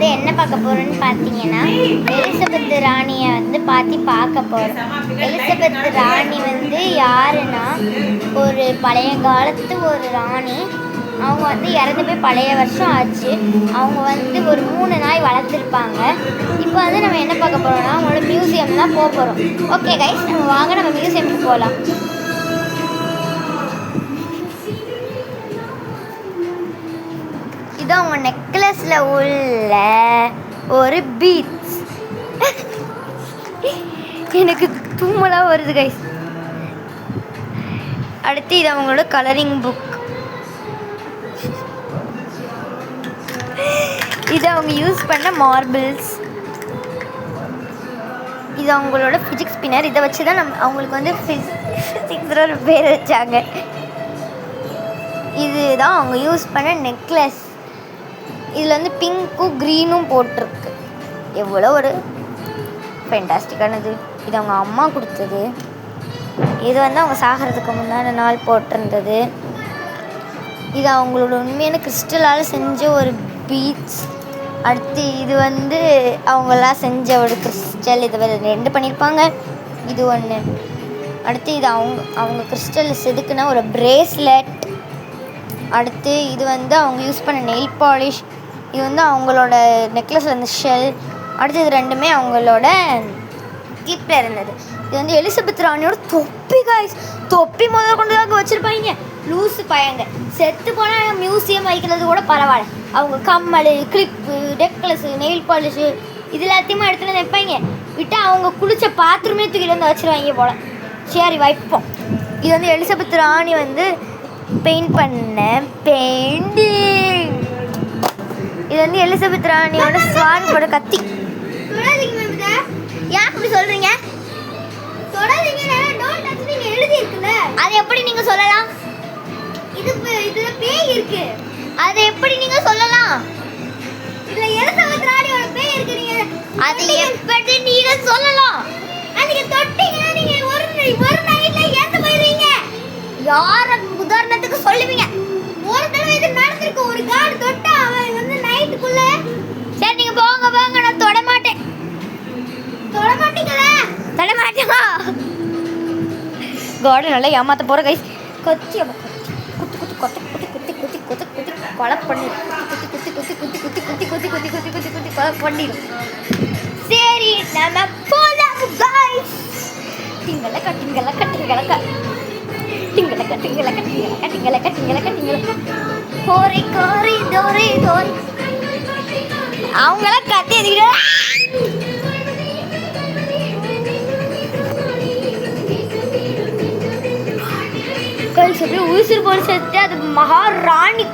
வந்து என்ன பார்க்க போகிறோன்னு பார்த்தீங்கன்னா எலிசபெத் ராணியை வந்து பார்க்க போகிறோம். எலிசபெத் ராணி வந்து யாருன்னா ஒரு பழைய காலத்து ஒரு ராணி. அவங்க வந்து இறந்து போய் பழைய வருஷம் ஆச்சு. அவங்க வந்து ஒரு 3 நாய் வளர்த்துருப்பாங்க. இப்போ வந்து நம்ம என்ன பார்க்க போகிறோம்னா அவங்களோட மியூசியம் தான் போக போகிறோம். ஓகே கைஸ், நம்ம வாங்க நம்ம மியூசியமுக்கு போகலாம். இது அவங்க நெக்லஸில் உள்ள ஒரு பீட்ஸ். எனக்கு தும்மலாக வருது கைஸ். அடுத்து இது அவங்களோட கலரிங் புக். இது அவங்க யூஸ் பண்ண மார்பிள்ஸ். இது அவங்களோட ஃபிசிக்ஸ் ஸ்பின்னர். இதை வச்சு தான் அவங்களுக்கு வந்து ஃபிசிக்ஸில் ஒரு பேர் வச்சாங்க. இதுதான் அவங்க யூஸ் பண்ண நெக்லஸ். இதில் வந்து பிங்க்கும் க்ரீனும் போட்டிருக்கு. எவ்வளோ ஒரு ஃபேண்டாஸ்டிக்கானது. இது அவங்க அம்மா கொடுத்தது. இது வந்து அவங்க சாகிறதுக்கு முன்னாடி நாள் போட்டிருந்தது. இது அவங்களோட உண்மையான கிறிஸ்டலால் செஞ்ச ஒரு பீட்ஸ். அடுத்து இது வந்து அவங்களாம் செஞ்ச ஒரு கிறிஸ்டல். இது 2 பண்ணியிருப்பாங்க. இது ஒன்று. அடுத்து இது அவங்க கிறிஸ்டல் செதுக்குனா ஒரு பிரேஸ்லெட். அடுத்து இது வந்து அவங்க யூஸ் பண்ண நெயில் பாலிஷ். இது வந்து அவங்களோட நெக்லஸில் இருந்த ஷெல். அடுத்து இது 2மே அவங்களோட கிஃப்டில் இருந்தது. இது வந்து எலிசபெத் ராணியோட தொப்பி காய்ஸ். தொப்பி முதல் கொண்டு தான் வச்சுருப்பாங்க. லூஸு பையங்க செத்து போனால் மியூசியம் வைக்கிறது கூட பரவாயில்ல. அவங்க கம்மல், கிளிப்பு, நெக்லஸு, நெயில் பாலிஷு இது எல்லாத்தையுமே எடுத்துகிட்டு வந்து வைப்பாங்க. விட்டால் அவங்க குளிச்ச பாத்ரூமே தூக்கிட்டு வந்து வச்சுருவாங்க போல். சரி வைப்போம். இது வந்து எலிசபெத் ராணி வந்து பெயிண்ட் பண்ண பெயிண்டிங். இது வந்து எலிசபெத் ராணியோட ஸ்வானோட கத்தி. ஏன் அப்படி சொல்கிறீங்க? அது எப்படி நீங்கள் சொல்லலாம்? இதுல பேய் இருக்கு. அது எப்படி நீங்க சொல்லலாம்? இதுல எலிசபெத் ராணியோட பேய் இருக்கு. நீங்க அது எப்படி நீங்க சொல்லலாம்? நீங்க தொட்டீங்கன்னா நீங்க ஒரு நைட்ல ஏந்து போயிருவீங்க. யார உதாரணத்துக்கு சொல்லுவீங்க? ஒரு தடவை இது நடந்திருக்கு. ஒரு கார்டு தொட்டா அவன் வந்து நைட்டுக்குள்ள. சரி நீங்க போங்க போங்க, நான் தொட மாட்டேன். தொட மாட்டீங்களா? தொட மாட்டேமா? கார்டு நல்லா ஏமாத்த போற கைஸ். கொத்தி குத்து குத்து கொத்தி குத்தி குத்தி குத்தி குத்தி குத்தி கொலை பண்ணிடும். குத்தி குத்தி குத்தி குத்தி குத்தி குத்தி குத்தி குத்தி குத்தி குத்தி குத்தி கொலை பண்ணிடும். சரி நம்ம போலாம் கைஸ். டிங்கலக்க டிங்கலக்க டிங்கலக்க டிங்கலக்க டிங்கலக்க டிங்கலக்க டிங்கலக்க டிங்கலக்க டிங்கலக்க கோரி கோரி தோரி தோரி. அவங்கள கத்தி எதிர அப்படியே உயிர் போட சேர்த்து அது மகாராணி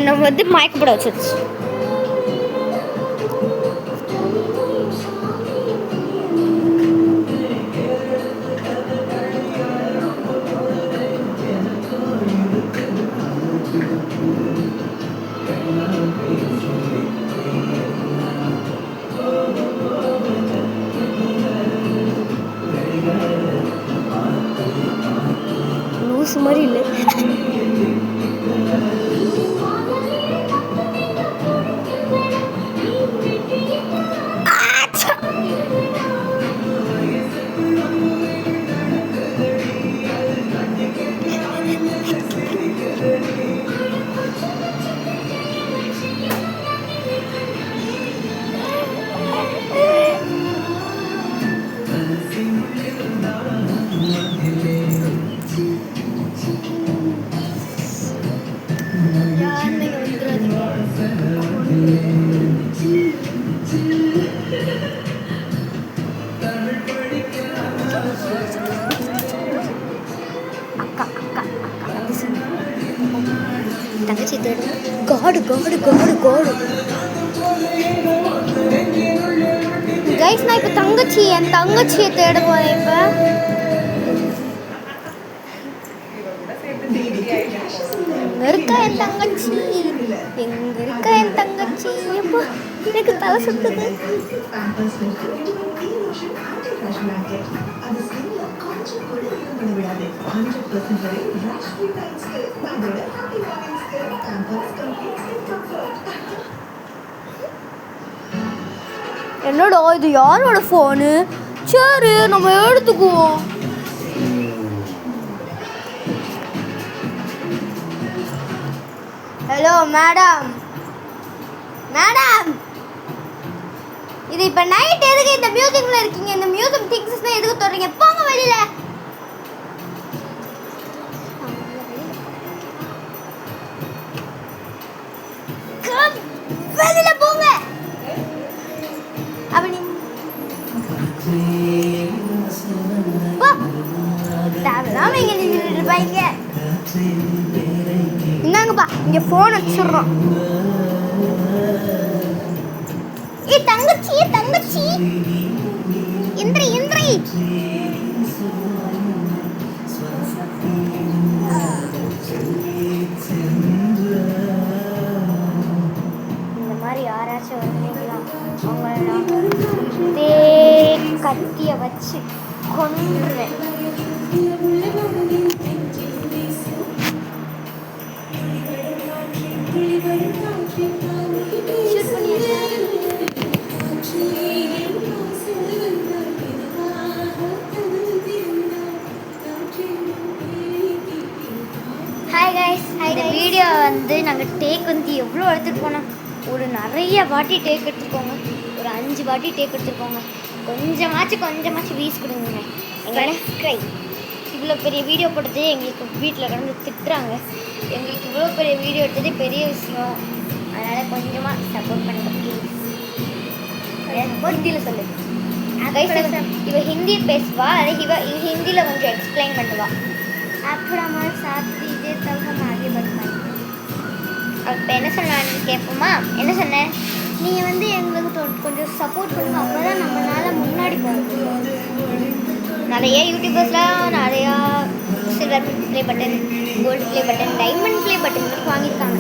நம்ம வந்து மயக்கப்பட வச்சிருச்சு. லூஸ் மாதிரி இல்லை. தங்கச்சி தேடு. காடு காடு காடு காடு கைஸ். நான் இப்போ என் தங்கச்சியை தேட போகிறேன். இப்போ இருக்கா என் தங்கச்சி? எங்க இருக்கா என் தங்கச்சி? எப்போ எனக்கு தலை சுத்துது. என்னடா இது யாரோட ஃபோனு? சரி நம்ம எடுத்துக்குவோம். ஹலோ மேடம், மேடம், இது இப்போ நைட் எதுக்கு இந்த மியூசிக்கில் இருக்கீங்க? இந்த மியூசிக் திங்ஸ்லாம் எதுக்கு தொடறீங்க? போங்க வெளியில. வெளியில போங்க. அப்படி தேவையில்லாம இங்க நின்றுட்டு இருப்பாங்க. இந்தாங்கப்பா, இங்க போன் வச்சிடுறோம். ஏ தங்கச்சி, தங்கச்சி, இந்திரி இந்திரி. இந்த மாதிரி யாராச்சும் வந்தீங்களா அவங்கள கத்திய வச்சு கொன்றுவேன். ஹாய் கைஸ், இந்த வீடியோ வந்து நாங்கள் டேக் வந்து எவ்வளோ எடுத்துகிட்டு போனோம். ஒரு நிறைய வாட்டி டேக் எடுத்துருக்கோங்க. ஒரு 5 வாட்டி டேக் எடுத்துருக்கோங்க. கொஞ்சமாச்சும் வீஸ் கொடுங்க. எங்களை இவ்வளோ பெரிய வீடியோ போட்டதே எங்களுக்கு வீட்டில் கடந்து திட்டுறாங்க. எங்களுக்கு இவ்வளோ பெரிய வீடியோ எடுத்ததே பெரிய விஷயம். அதனால் கொஞ்சமாக சப்போர்ட் பண்ணுங்க ப்ளீஸ். ஹிந்தியில் சொல்லு. இவ ஹிந்தி பேசுவா, அதை இவ ஹிந்தியில் கொஞ்சம் எக்ஸ்பிளைன் பண்ணுவா. அப்புறமா சாப்பிட்டு இதே தவிர ஆகிய பண்ணுவாங்க. அப்போ என்ன சொன்னான்னு கேட்போமா? என்ன சொன்னேன்? நீங்கள் வந்து எங்களுக்கு கொஞ்சம் சப்போர்ட் பண்ணுங்க, அப்போ தான் நம்மளால் முன்னாடி போக முடியும். நிறைய யூடியூபர்ஸ்லாம் நிறையா silver play button, gold play button, diamond play button வாங்கியிருக்காங்க.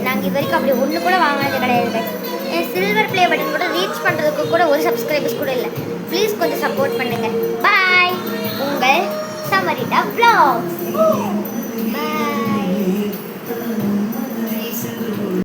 நாங்கள் இது வரைக்கும் அப்படி ஒன்று கூட வாங்கினது கிடையாது. சில்வர் ப்ளே பட்டன் கூட ரீச் பண்ணுறதுக்கு கூட ஒரு சப்ஸ்கிரைபர்ஸ் கூட இல்லை. ப்ளீஸ் கொஞ்சம் சப்போர்ட் பண்ணுங்கள். பாய். உங்கள் சமரிதா vlogs.